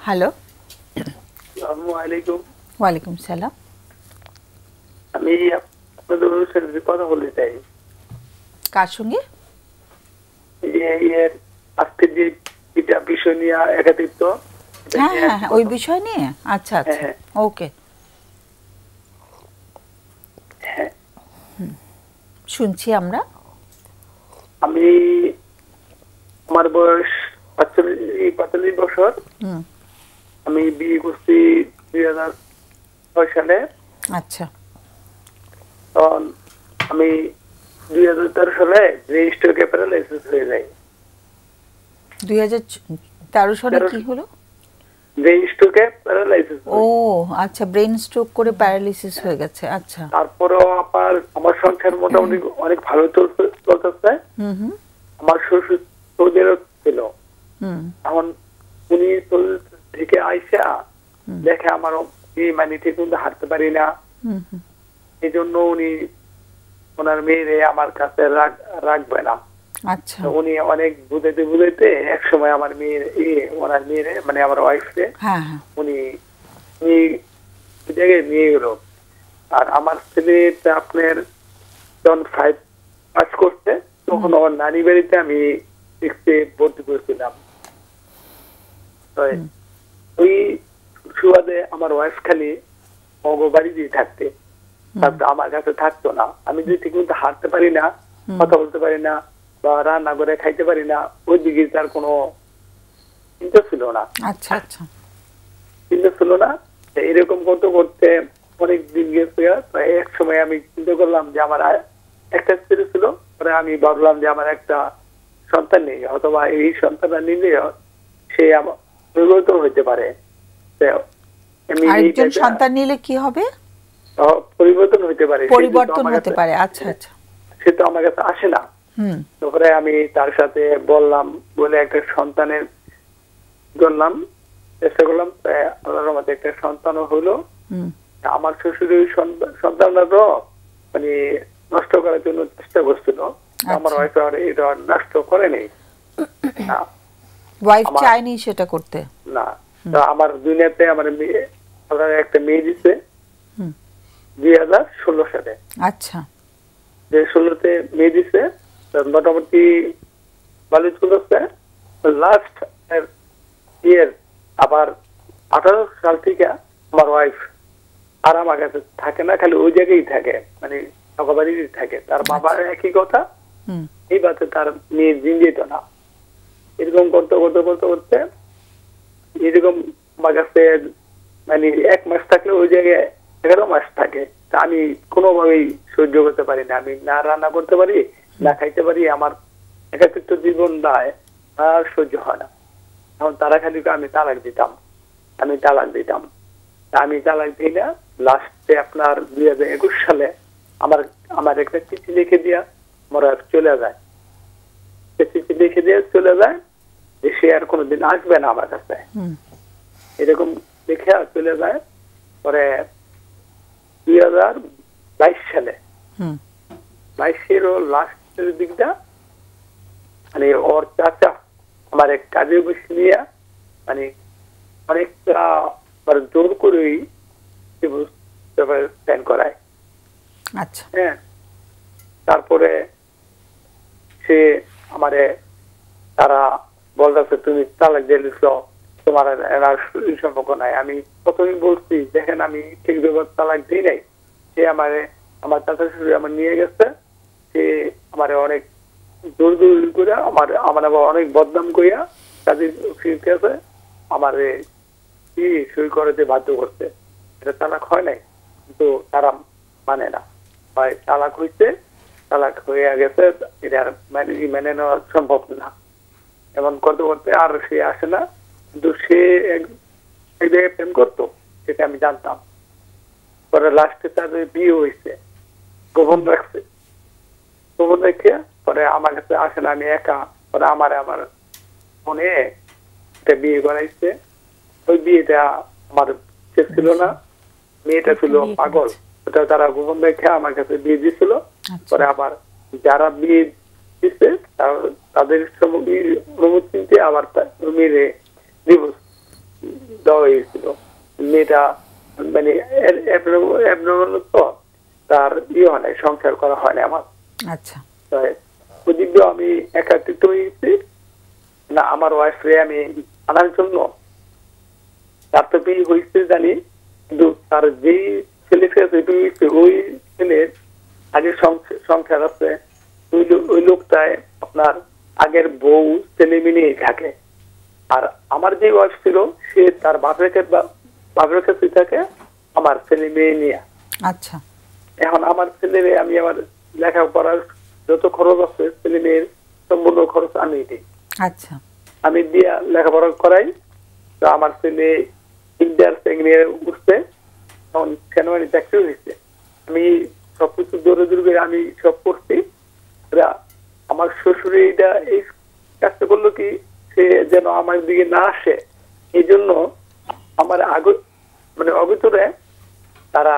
Hello. আসসালামু আলাইকুম। ওয়ালাইকুম সালাম। আমি আপনাদের সাথে কথা বলতে চাই। কার সঙ্গে? আজকে যে এটা বিষয় নিয়ে একাধিত্ব, হ্যাঁ হ্যাঁ হ্যাঁ, ওই বিষয় নিয়ে। আচ্ছা আচ্ছা, হ্যাঁ ওকে, হ্যাঁ। শুনছি আমরা। আমি আমার বয়স 45 বছর। আমি বিয়ে করছি 2006 সালে। আচ্ছা। তখন আমি 2013 সালে রেজিস্টার প্যারালাইসিস হয়ে যাই। 2013 সালে কি হলো? Register paralysis. ও আচ্ছা, ব্রেন স্ট্রোক করে প্যারালিসিস হয়ে গেছে। আচ্ছা। তারপরেও আমার সংসার মোটামুটি অনেক ভালো চলতেছে। আমার শ্বশুর সৌদির ছিল। এখন উনি থেকে আইসা দেখে আমার মানে ঠিক মতো হাঁটতে পারি না। এই জন্য উনি ওনার মেয়েরে আমার কাছে রাখবে না। আচ্ছা। উনি অনেক বুঝাইতে এক সময় আমার ওনার মেয়েরে মানে আমার ওয়াইফকে উনি জায়গায় নিয়ে গেল। আর আমার ছেলেটা আপনার যখন 5 পাস করছে তখন আমার নানি বাড়িতে আমি 6-এ ভর্তি করেছিলাম। ওই সুবাদে আমার ওয়াইফ খালি বাড়ি দিয়ে থাকতে, আমার কাছে থাকতো না। আমি যদি ঠিক মতো হাঁটতে পারি না, কথা বলতে পারি না বা রান্না করে খাইতে পারি না, ওই দিকে তার কোনো চিন্তা ছিল না। আচ্ছা আচ্ছা, চিন্তা ছিল না। এরকম করতে করতে অনেক দিন গেছে। এক সময় আমি চিন্তা করলাম যে আমার একটা ছেলে ছিল, পরে আমি ভাবলাম যে আমার একটা সন্তান নেই, অথবা এই সন্তানটা নিলে সে আমার পরিবর্তন হইতে পারে। আরেকজন সন্তান নিলে কি হবে? পরিবর্তন হইতে পারে, পরিবর্তন হতে পারে। আচ্ছা আচ্ছা। সে তো আমার কাছে আসে না। তারপরে আমি তার সাথে বললাম, বলে একটা সন্তানের জন্ম চেষ্টা করলাম। আল্লাহর মধ্যে একটা সন্তানও হলো। আমার শ্বশুরের সন্তানরা মানে নষ্ট করার জন্য চেষ্টা করছিল। আমার ওয়াইফ আর এটা নষ্ট করে নেই, ওয়াইফ চায়নি সেটা করতে না। আমার দুনিয়াতে আমার একটা মেয়ে দিছে 2016 সালে। আচ্ছা। 2016-তে মেয়ে দিছে, মোটামুটি ভালো চলছে। লাস্ট ইয়ার আবার 18 সাল থেকে আমার ওয়াইফ আর আমার কাছে থাকে না, খালি ওই জায়গায় থাকে, মানে বাড়িতে থাকে। তার বাবার একই কথা, এই বাতে তার মেয়ে দিন যেত না। এরকম করতে করতে করতে করতে এরকম আমার কাছে মানে 1 মাস থাকলে ওই জায়গায় 11 মাস থাকে। তা আমি কোনোভাবেই সহ্য করতে পারি না। আমি না রান্না করতে পারি, না খাইতে পারি। আমার একাকিত্ব জীবন দায় আর সহ্য হয় না। এখন তারা খালি আমি তালাক দিতাম। আমি তালাক দিই না। লাস্টে আপনার 2021 সালে আমার একটা চিঠি লিখে দিয়া মোরা চলে যায়। চিঠি লিখে দিয়ে চলে যায় যে সে আর কোনোদিন আসবে না আমার কাছে, এরকম লিখে চলে যায়। পরে 2022 সালে 22-এর লাস্টের দিকটা মানে ওর চাচা আমার এক কাজে বসে নিয়ে মানে অনেকটা জোর করেই করায়। আচ্ছা। হ্যাঁ, তারপরে সে আমারে তারা বলতেছে তুমি তালাক দিয়ে দিচ্ছ, তোমার সম্পর্ক নাই। আমি প্রথমেই বলছি দেখেন আমি ঠিকভাবে তালাক দিই নাই। সে আমার চাচা শ্বশুর আমার নিয়ে গেছে। সে আমার অনেক দূর করে আমার আবার অনেক বদনাম করিয়া তাদের কাছে আমার সই করতে বাধ্য করছে। এটা তালাক হয় নাই, কিন্তু তারা মানে না। তালাক হয়েছে, তালাক হয়ে গেছে, এটা মেনে নেওয়া সম্ভব না। এমন করতে করতে আর সে আসে না। কিন্তু সে এক জায়গায় প্রেম করতো, সেটা আমি জানতাম। পরে লাস্টে তাদের বিয়ে হয়েছে, গোপন রাখছে। গোপন রেখে পরে আমার কাছে আসে না, আমি একা। পরে আমার মনে একটা বিয়ে করাইছে। ওই বিয়েটা আমার ছিল না, মেয়েটা ছিল পাগল। ওটা তারা গোপন রেখে আমার কাছে বিয়ে দিয়েছিল। পরে আবার যারা বিয়ে দিচ্ছে তাদের অনুমতিতে আবার মেয়েরে ডিভোর্স দেওয়া হয়েছিল। মেয়েটা মানে abnormal তো, তার হয় নাই, সংসার করা হয় না আমার। আচ্ছা ওদিক আমি একাত্রিত হয়েছি না, আমার ওয়াইফরে আমি আনার জন্য। তার তো বিয়ে হয়েছে জানি, কিন্তু তার যেই ছেলে হয়েছে ওই ছেলের আগে সংসার আছে, ওই লোকটায় আপনার আগের বউ ছেলে মিলিয়ে থাকে। আর আমার যে ওয়াইফ ছিল সে তার বাপের কাছে থাকে আমার ছেলে মেয়ে নিয়ে। আচ্ছা এখন আমার ছেলে মেয়ে, আমি আমার লেখাপড়ার যত খরচ আছে ছেলে মেয়ের সম্পূর্ণ খরচ আমি দিই। আচ্ছা আমি দিয়ে লেখাপড়া করাই। তো আমার ছেলে ইন্টার সেকেন্ড উঠছে, তখন সেনাবাহিনী চাকরি হয়েছে। আমি সবকিছু দৌড়ে দৌড়ে আমি সব করছি। আমার শ্বশুরে এটা এই কাজটা করলো কি, সে যেন আমার দিকে না আসে, এই জন্য আমার অগোচরে তারা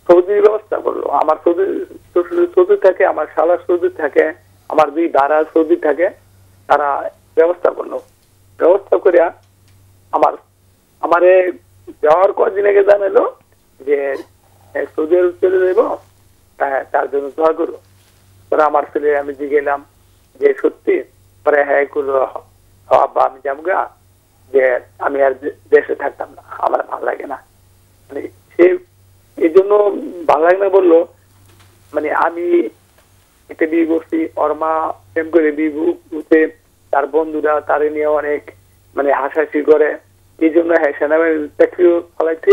সৌদির ব্যবস্থা করলো। আমার শ্বশুর সৌদি থাকে, আমার শালা সৌদি থাকে, আমার দুই দাদা সৌদি থাকে। তারা ব্যবস্থা করলো, ব্যবস্থা করে আমারে যাওয়ার কদিন আগে জানালো যে সৌদি আরব চলে যাইব, তার জন্য দোয়া করো। পরে আমার ছেলে আমি দিয়ে গেলাম যে সত্যি, পরে হ্যাঁ করলো, আব্বা আমি যাবো গা, যে আমি আর দেশে থাকতাম না, আমার ভালো লাগে না। মানে সে এই জন্য ভালো লাগে না বললো, মানে আমি একটা বিয়ে করছি, ওর মা প্রেম করে বিয়ে করতে, তার বন্ধুরা তারে নিয়ে অনেক মানে হাসাহাসি করে। এই জন্য হ্যাঁ সেনাবাহিনীর চাকরিও ফলাইতে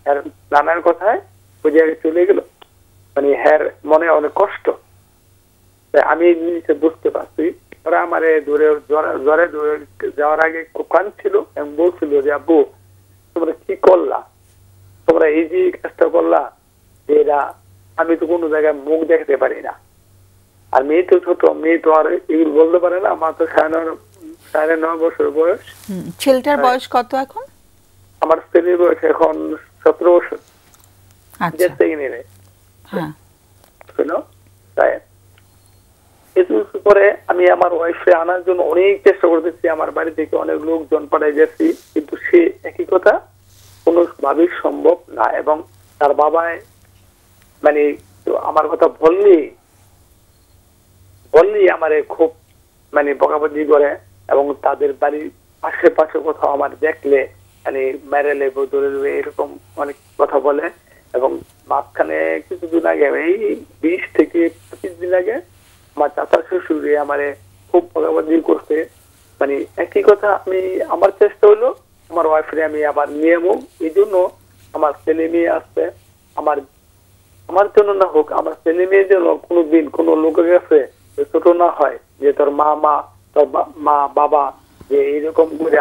আর নানার কথায় ওই জায়গায় চলে গেল। মানে হ্যার মনে অনেক কষ্ট, আমি এই জিনিসটা বুঝতে পারছি। ওরা আমার জ্বরে যাওয়ার আগে খুব কাঁদছিল এবং বলছিল যে আব্বু তোমরা কি করলা, তোমরা এই যে কাজটা করলা, যে এরা আমি তো কোনো জায়গায় মুখ দেখতে পারি না। আর মেয়ে তো ছোট, মেয়ে তো আর এগুলো বলতে পারে না। আমার তো 9.5 বছর বয়স। ছেলেটার বয়স কত এখন? আমার ছেলের বয়স এখন 17 বছর। আচ্ছা হ্যাঁ তাই পরে আমি আমার ওয়াইফে আনার জন্য অনেক চেষ্টা করতেছি, আমার বাড়ি থেকে অনেক লোকজন পাঠাই যাচ্ছি, কিন্তু সে একই কথা কোনোভাবেই সম্ভব না। এবং তার বাবায় মানে আমার কথা বললেই আমারে খুব মানে বকাবকি করে, এবং তাদের বাড়ির আশেপাশে কোথাও আমার দেখলে মানে মেরে লেবো ধরে দেবে এরকম অনেক কথা বলে। এবং মাঝখানে কিছুদিন আগে, এই 20 থেকে 25 দিন আগে আমার চাচা শ্বশুরে আমারে খুব বকাবকি করছে। মানে একই কথা, আমি আমার চেষ্টা হলো আমার ওয়াইফে আমি আবার নিয়ে যাবো। এই জন্য আমার ছেলে মেয়ে আসছে, আমার জন্য না হোক, আমার ছেলে মেয়ের জন্য কোনোদিন কোনো লোকের কাছে ছোট না হয় যে তোর তোর মা বাবা যে এইরকম করে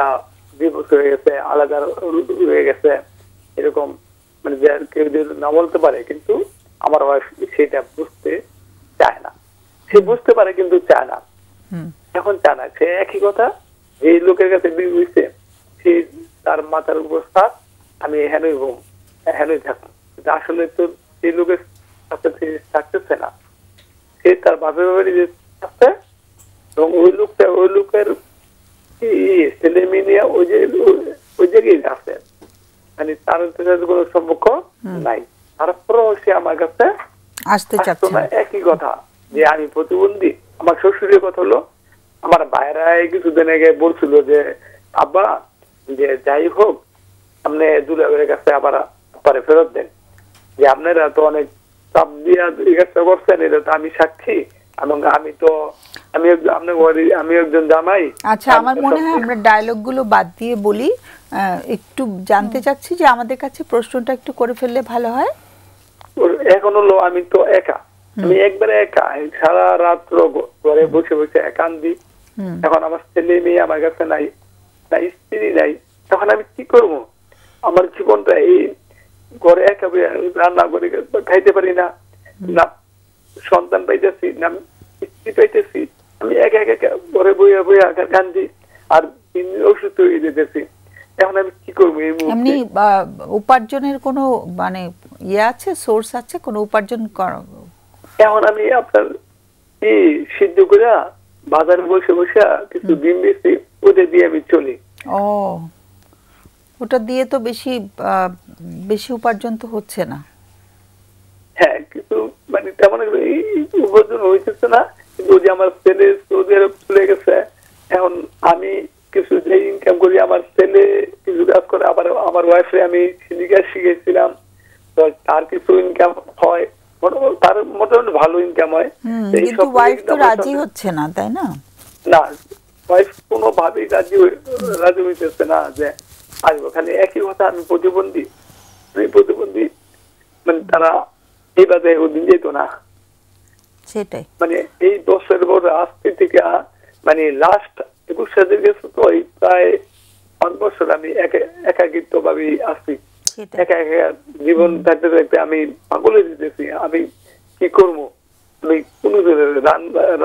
ডিভোর্স হয়ে গেছে, আলাদা হয়ে গেছে, এরকম মানে যে কেউ না বলতে পারে, কিন্তু আমার ওয়াইফ সেটা বুঝতে চায় না। সে বুঝতে পারে কিন্তু চায় না, এখন চায় না। সে একই কথা, যে লোকের কাছে বিয়ে হয়েছে সে তার মাথার উপর থাক, আমি এখানেই ঘুম, এখানেই থাকুন। আসলে তো সেই লোকের কাছে থাকতেছে না, সে তার বাপের বাড়ি থাকছে, এবং ওই লোকের ছেলে মেয়ে নিয়ে ওই জায়গায় আছে, মানে তার সাথে কোনো সম্পর্ক নাই। তারপরেও সে আমার কাছে আসতে চাচ্ছে না। একই কথা যে আমি প্রতিবন্ধী। আমার শ্বশুরের কথা হলো, আমার ভাইরা কিছুদিন আগে বলছিল যে আব্বা যে যাই হোক আপনি দুলাভাইয়ের কাছে আবার পরে ফেরত দেন, যে আপনারা তো অনেক চাপ দিয়ে এই কাজটা করছেন, এটা তো আমি সাক্ষী, এবং আমি একজন জামাই। আচ্ছা, আমার মনে হয় আমরা ডায়লগ গুলো বাদ দিয়ে বলি, একটু জানতে চাচ্ছি যে আমাদের কাছে প্রশ্নটা একটু করে ফেললে ভালো হয়। এখন হলো আমি তো একা, আমি একবারে একা, সারা রাত্র ঘরে বসে বসে একান্তি। এখন আমার ছেলে মেয়ে আমার কাছে নাই, স্ত্রী নাই, তখন আমি কি করবো? আমার জীবনটা এই ঘরে একা রান্না করে খাইতে পারি না, না সন্তান পাইতেছি, না স্ত্রী পাইতেছি, আমি একা একা ঘরে বইয়া বইয়া কান্দি, আর অসুস্থ হয়ে যেতেছি। এখন আমি কি করবো? এমনি উপার্জনের কোনো মানে ইয়ে আছে, সোর্স আছে কোনো উপার্জন? এখন আমি আপনার সিদ্ধ করে বাজারে বসে বসে কিছু ডিম বেশি ওদের দিয়ে আমি চলি। ওটা দিয়ে তো বেশি উপার্জন তো হচ্ছে না। হ্যাঁ, কিন্তু মানে তেমন এই উপার্জন হইতেছে না। কিন্তু যে আমার ছেলে সৌদি আরব চলে গেছে, এখন আমি কিছু যে ইনকাম করি, আমার ছেলে কিছু কাজ করে, আবার আমার ওয়াইফে আমি সিলিকা শিখেছিলাম, তো তার কিছু ইনকাম হয়, তার মোটামুটি ভালো ইনকাম হয়। কিন্তু ওয়াইফ তো রাজি হচ্ছে না, তাই না? না, ওয়াইফ কোনোভাবেই রাজি হইতেছে না যে আসবো। খালি একই কথা, আমি প্রতিবন্ধী, মানে তারা এই বাজে ওদিন যেত না। সেটাই, মানে এই 10 এর পর আসতে থেকে মানে লাস্ট 21 সালে গেছে, তো এই প্রায় 5 বছর আমি একাকিত্ব ভাবে আসছি। একা একা জীবন থাকতে থাকতে আমি পাগল হয়ে যেতেছি। আমি কি করবো? আমি কোন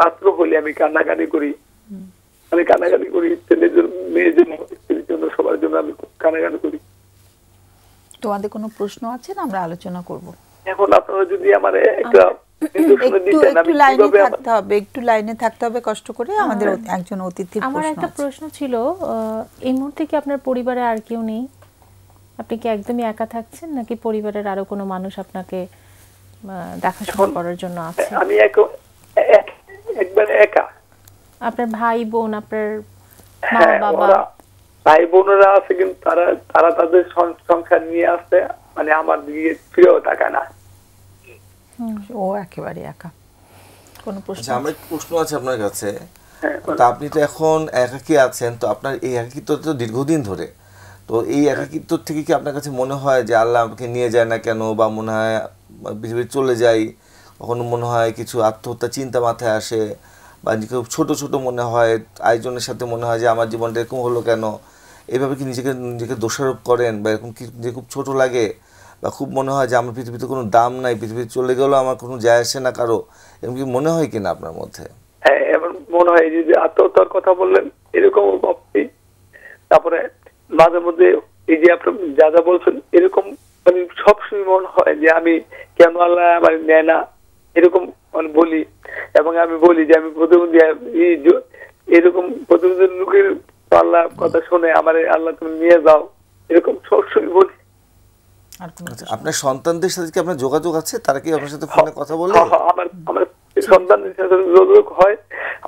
রাত্র হলে আমি কান্নাকাটি করি, ছেলের জন্য, মেয়ের জন্য, স্ত্রীর জন্য, সবার জন্য আমি কান্নাকাটি করি। তোমাদের কোনো প্রশ্ন আছে না? আমরা আলোচনা করব। এখন আপনারা যদি আমার একটা একটু লাইনে থাকতে হবে কষ্ট করে। আমাদের একজন অতিথির আমার একটা প্রশ্ন ছিল, এই মুহূর্তে কি আপনার পরিবারে আর কেউ নেই? আপনি কি একদমই একা থাকছেন, নাকি পরিবারের আরো কোনো মানুষ আপনাকে দেখাশোনা করার জন্য আছে? আমি একবারে একা। আপনার ভাই বোন, আপনার মা বাবা? ভাই বোনেরা আছে, কিন্তু তারা তাদের সংসার নিয়ে আসছে, মানে আমার দিকে ফিরেও তাকায় না। ও একেবারে একা। কোন প্রশ্ন? আমার প্রশ্ন আছে আপনার কাছে। তো আপনি তো এখন একাকী আছেন, তো আপনার এই একাকিত্ব তো দীর্ঘদিন ধরে, তো এই একাকিত্ব থেকে কি আপনার কাছে মনে হয় যে আল্লাহ আমাকে নিয়ে যায় না কেন, বা মনে হয় পৃথিবীতে চলে যাই, কখনো মনে হয় কিছু আত্মহত্যা চিন্তা মাথায় আসে, বা খুব ছোট ছোট মনে হয়, আয়োজনের সাথে মনে হয় যে আমার জীবনটা এরকম হলো কেন, এইভাবে কি নিজেকে দোষারোপ করেন, বা এরকম কি যে খুব ছোট লাগে, বা খুব মনে হয় যে আমার পৃথিবীতে কোনো দাম নাই, পৃথিবীতে চলে গেলেও আমার কোনো যায় আসে না কারো, এরকম কি মনে হয় কিনা আপনার মধ্যে? হ্যাঁ, এমন মনে হয় যে আত্মহত্যার কথা বললেন, এরকম ভাবছি। তারপরে মাঝে মধ্যে এই যে আপনি যা যা বলছেন, এরকম মানে সবসময় মনে হয় যে আমি কেন আল্লাহ আমার নেয় না, এরকম বলি। এবং আমি বলি যে আমি প্রতিবন্ধী, এরকম প্রতিবন্ধী লোকের আল্লাহ কথা শুনে আমার আল্লাহ তুমি নিয়ে যাও, এরকম সবসময় বলি। আপনার সন্তানদের সাথে কি আপনার যোগাযোগ আছে? তারা কি আপনার সাথে ফোনে কথা বলে? আমার সন্তানদের সাথে যোগাযোগ হয়।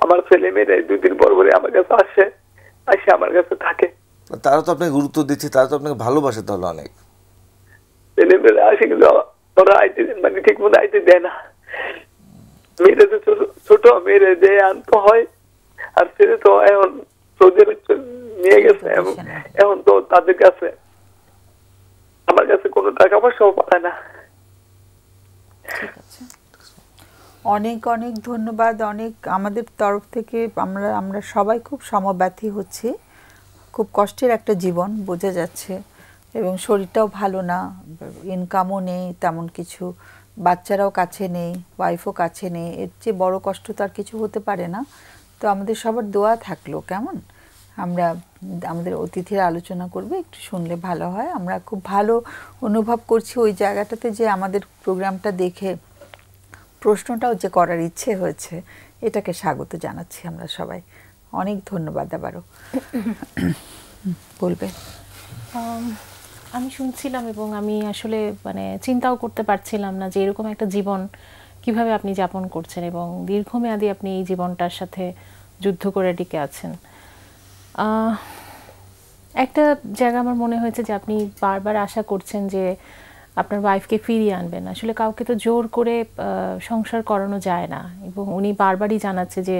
আমার ছেলে মেয়েরা 2 দিন পর পরে আমার কাছে আসে আমার কাছে থাকে। তারা তো আপনাকে গুরুত্ব দিচ্ছে, তারা তো আপনাকে ভালোবাসে তাহলে অনেক। ছেলে মেয়েরা আসে, কিন্তু ওরা আইতে মানে ঠিক মতো আইতে দেয় না। মেয়েরা তো ছোট, মেয়েরা যে আনতে হয়, আর ছেলে তো এখন সৌদি আরব নিয়ে গেছে, এখন তো তাদের কাছে আমার কাছে কোনো টাকা পয়সাও পায় না। ঠিক আছে, অনেক অনেক ধন্যবাদ। অনেক আমাদের তরফ থেকে আমরা সবাই খুব সমব্যথী হচ্ছি। খুব কষ্টের একটা জীবন বোঝা যাচ্ছে, এবং শরীরটাও ভালো না, ইনকামও নেই তেমন কিছু, বাচ্চারাও কাছে নেই, ওয়াইফও কাছে নেই। এর চেয়ে বড় কষ্ট তো আর কিছু হতে পারে না। তো আমাদের সবার দোয়া থাকলো। কেমন আমরা আমাদের অতিথিরা আলোচনা করবে, একটু শুনলে ভালো হয়। আমরা খুব ভালো অনুভব করছি ওই জায়গাটাতে, যে আমাদের প্রোগ্রামটা দেখে প্রশ্নটাও যে করার ইচ্ছে হয়েছে, এটাকে স্বাগত জানাচ্ছি আমরা সবাই। অনেক ধন্যবাদ। আবারও বলবে? আমি শুনছিলাম, এবং আমি আসলে মানে চিন্তাও করতে পারছিলাম না যে এরকম একটা জীবন কিভাবে আপনি যাপন করছেন, এবং দীর্ঘমেয়াদী আপনি এই জীবনটার সাথে যুদ্ধ করে টিকে আছেন। একটা জায়গা আমার মনে হয়েছে যে আপনি বারবার আশা করছেন যে আপনার ওয়াইফকে ফিরিয়ে আনবেন। আসলে কাউকে তো জোর করে সংসার করানো যায় না, এবং উনি বারবারই জানাচ্ছে যে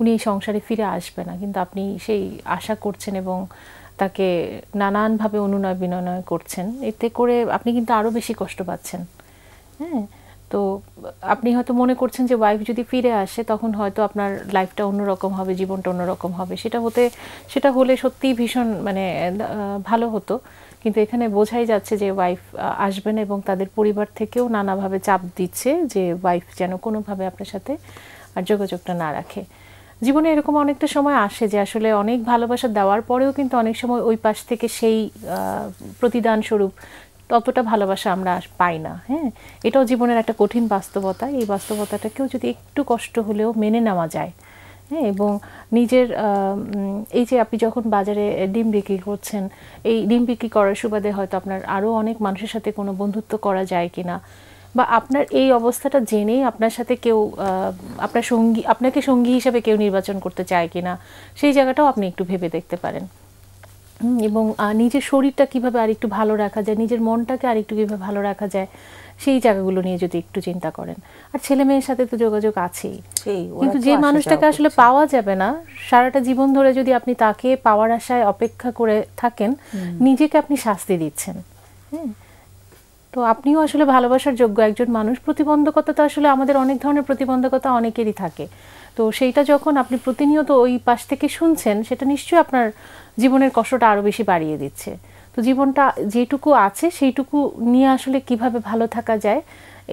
উনি এই সংসারে ফিরে আসবে না, কিন্তু আপনি সেই আশা করছেন এবং তাকে নানানভাবে অনুনয় বিনয় করছেন। এতে করে আপনি কিন্তু আরও বেশি কষ্ট পাচ্ছেন। হ্যাঁ, তো আপনি হয়তো মনে করছেন যে ওয়াইফ যদি ফিরে আসে তখন হয়তো আপনার লাইফটা অন্যরকম হবে, জীবনটা অন্যরকম হবে। সেটা হলে সত্যিই ভীষণ মানে ভালো হতো, কিন্তু এখানে বোঝাই যাচ্ছে যে ওয়াইফ আসবে না, এবং তাদের পরিবার থেকেও নানাভাবে চাপ দিচ্ছে যে ওয়াইফ যেন কোনোভাবে আপনার সাথে আর যোগাযোগটা না রাখে। জীবনে এরকম অনেকটা সময় আসে যে আসলে অনেক ভালোবাসা দেওয়ার পরেও কিন্তু অনেক সময় ওই পাশ থেকে সেই প্রতিদান স্বরূপ ততটা ভালোবাসা আমরা পাই না। হ্যাঁ, এটাও জীবনের একটা কঠিন বাস্তবতা। এই বাস্তবতাটাকেও যদি একটু কষ্ট হলেও মেনে নেওয়া যায়, হ্যাঁ, এবং নিজের এই যে আপনি যখন বাজারে ডিম বিক্রি করছেন, এই ডিম বিক্রি করার সুবাদে হয়তো আপনার আরও অনেক মানুষের সাথে কোনো বন্ধুত্ব করা যায় কিনা, বা আপনার এই অবস্থাটা জেনেই আপনার সাথে কেউ আপনাকে সঙ্গী হিসেবে কেউ নির্বাচন করতে চায় কিনা, সেই জায়গাটাও আপনি একটু ভেবে দেখতে পারেন। এবং নিজের শরীরটা কিভাবে আর একটু ভালো রাখা যায়, নিজের মনটাকে আর একটু কীভাবে ভালো রাখা যায়, সেই জায়গাগুলো নিয়ে যদি একটু চিন্তা করেন। আর ছেলে মেয়ের সাথে তো যোগাযোগ আছেই, কিন্তু যে মানুষটাকে আসলে পাওয়া যাবে না সারাটা জীবন ধরে, যদি আপনি তাকে পাওয়ার আশায় অপেক্ষা করে থাকেন, নিজেকে আপনি শাস্তি দিচ্ছেন। হ্যাঁ, তো আপনিও আসলে ভালোবাসার যোগ্য একজন মানুষ। প্রতিবন্ধকতা তো আসলে আমাদের অনেক ধরনের প্রতিবন্ধকতা অনেকেরই থাকে, তো সেইটা যখন আপনি প্রতিনিয়ত ওই পাশ থেকে শুনছেন, সেটা নিশ্চয়ই আপনার জীবনের কষ্টটা আরও বেশি বাড়িয়ে দিচ্ছে। তো জীবনটা যেটুকু আছে সেইটুকু নিয়ে আসলে কিভাবে ভালো থাকা যায়,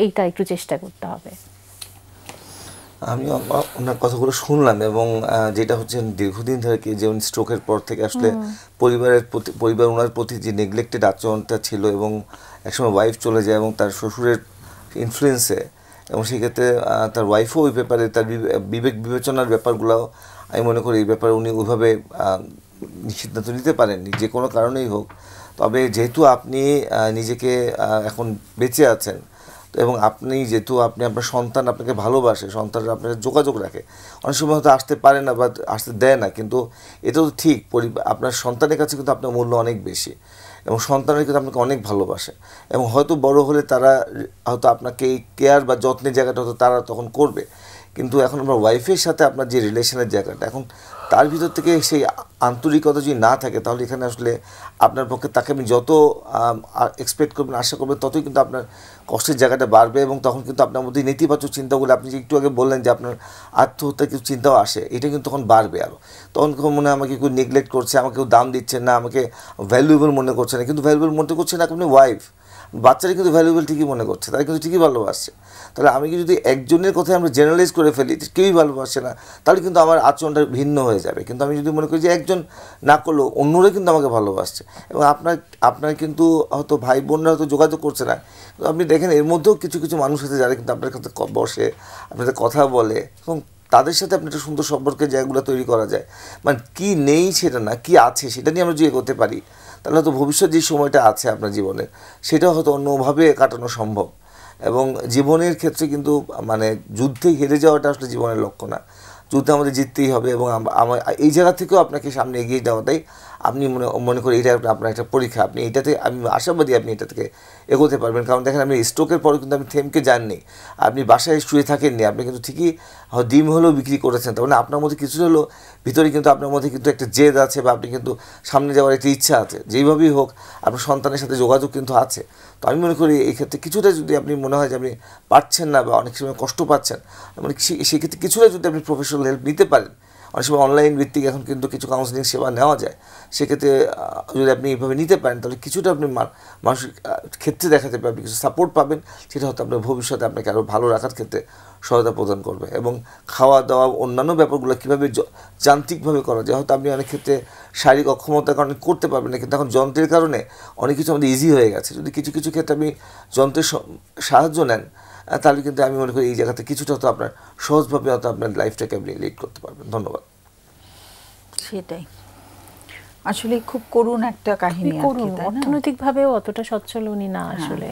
এইটা একটু চেষ্টা করতে হবে। আমি ওনার কথাগুলো শুনলাম, এবং যেটা হচ্ছে দীর্ঘদিন ধরে যেমন স্ট্রোকের পর থেকে আসলে পরিবার ওনার প্রতি যে নেগলেক্টেড আচরণটা ছিল, এবং একসময় ওয়াইফ চলে যায় এবং তার শ্বশুরের ইনফ্লুয়েন্সে, এবং সেক্ষেত্রে তার ওয়াইফও ওই ব্যাপারে তার বিবেক বিবেচনার ব্যাপারগুলোও আমি মনে করি এই ব্যাপারে উনি ওইভাবে সিদ্ধান্ত নিতে পারেননি, যে কোনো কারণেই হোক। তবে যেহেতু আপনি নিজেকে এখন বেঁচে আছেন, এবং আপনি যেহেতু আপনার সন্তান আপনাকে ভালোবাসে, সন্তানরা আপনার যোগাযোগ রাখে, অনেক সময় হয়তো আসতে পারে না বা আসতে দেয় না, কিন্তু এটাও ঠিক আপনার সন্তানের কাছে কিন্তু আপনার মূল্য অনেক বেশি, এবং সন্তানের কিন্তু আপনাকে অনেক ভালোবাসে, এবং হয়তো বড় হলে তারা হয়তো আপনাকে এই কেয়ার বা যত্নের জায়গাটা হয়তো তারা তখন করবে, কিন্তু এখন আপনার ওয়াইফের সাথে আপনার যে রিলেশনের জায়গাটা, এখন তার ভিতর থেকে সেই আন্তরিকতা যদি না থাকে, তাহলে এখানে আসলে আপনার পক্ষে তাকে আপনি যত এক্সপেক্ট করবেন, আশা করবেন, ততই কিন্তু আপনার কষ্টের জায়গাটা বাড়বে, এবং তখন কিন্তু আপনার মধ্যে নেতিবাচক চিন্তাগুলো, আপনি যে একটু আগে বললেন যে আপনার আত্মহত্যার কিছু চিন্তাও আসে, এটা কিন্তু তখন বাড়বে আরও। তখন মনে হয় আমাকে কেউ নেগলেক্ট করছে, আমাকে কেউ দাম দিচ্ছে না, আমাকে ভ্যালুয়েবল মনে করছে না। কিন্তু ভ্যালুয়েবল মনে করছে না আপনি ওয়াইফ, বাচ্চারা কিন্তু ভ্যালুয়েবল ঠিকই মনে করছে, তারা কিন্তু ঠিকই ভালোবাসছে। তাহলে আমি যদি একজনের কথায় আমরা জেনারেলাইজ করে ফেলি কেউই ভালোবাসে না, তাহলে কিন্তু আমার আচরণটা ভিন্ন হয়ে যাবে। কিন্তু আমি যদি মনে করি যে একজন না করলেও অন্যরা কিন্তু আমাকে ভালোবাসছে, এবং আপনার কিন্তু হয়তো ভাই বোনরা হয়তো যোগাযোগ করছে না, তো আপনি দেখেন এর মধ্যেও কিছু কিছু মানুষ আছে যারা কিন্তু আপনার কাছে বসে, আপনাদের কথা বলে, এবং তাদের সাথে আপনি একটা সুন্দর সম্পর্কের জায়গাগুলো তৈরি করা যায়। মানে কি নেই সেটা না, কি আছে সেটা নিয়ে আমরা যদি এগোতে পারি, তাহলে হয়তো ভবিষ্যৎ যে সময়টা আছে আপনার জীবনে, সেটাও হয়তো অন্যভাবে কাটানো সম্ভব। এবং জীবনের ক্ষেত্রে কিন্তু মানে যুদ্ধে হেরে যাওয়াটা আসলে জীবনের লক্ষ্য না, যুদ্ধে আমাদের জিততেই হবে। এবং আমার এই জায়গা থেকেও আপনাকে সামনে এগিয়ে যাওয়াটাই আপনি মনে করি এটা আপনার একটা পরীক্ষা। আপনি এটাতে, আমি আশাবাদী আপনি এটা থেকে এগোতে পারবেন। কারণ দেখেন, আপনি স্ট্রোকের পরে কিন্তু আপনি থেমকে যাননি, আপনি বাসায় শুয়ে থাকেননি, আপনি কিন্তু ঠিকই ডিম হলেও বিক্রি করেছেন। তার মানে আপনার মধ্যে কিছু হলেও ভিতরে কিন্তু আপনার মধ্যে কিন্তু একটা জেদ আছে, বা আপনি কিন্তু সামনে যাওয়ার একটা ইচ্ছা আছে, যেইভাবেই হোক আপনার সন্তানের সাথে যোগাযোগ কিন্তু আছে। তো আমি মনে করি এই ক্ষেত্রে কিছুটা যদি আপনি মনে হয় যে আপনি পারছেন না, বা অনেক সময় কষ্ট পাচ্ছেন, মানে সেক্ষেত্রে কিছুটা যদি আপনি প্রফেশনাল হেল্প নিতে পারেন, অনেক সময় অনলাইন ভিত্তিক এখন কিন্তু কিছু কাউন্সিলিং সেবা নেওয়া যায়, সেক্ষেত্রে যদি আপনি এইভাবে নিতে পারেন, তাহলে কিছুটা আপনি মানসিক ক্ষেত্রে দেখাতে পারবেন, কিছু সাপোর্ট পাবেন, সেটা হয়তো আপনার ভবিষ্যতে আপনাকে আরও ভালো রাখার ক্ষেত্রে সহায়তা প্রদান করবে। এবং খাওয়া দাওয়া অন্যান্য ব্যাপারগুলো কীভাবে যান্ত্রিকভাবে করা যায়, হয়তো আপনি অনেক ক্ষেত্রে শারীরিক অক্ষমতার কারণে করতে পারবেন না, কিন্তু এখন যন্ত্রের কারণে অনেক কিছু আমাদের ইজি হয়ে গেছে। যদি কিছু কিছু ক্ষেত্রে আপনি যন্ত্রের সাহায্য নেন, তাহলে কিন্তু আমি মনে করি এই জায়গাতে কিছুটা হয়তো আপনার সহজভাবে হয়তো আপনার লাইফটাকে আপনি লিড করতে পারবেন। ধন্যবাদ। সেটাই আসলে খুব করুণ একটা কাহিনী, অর্থনৈতিকভাবেও অতটা সচ্ছল উনি না আসলে।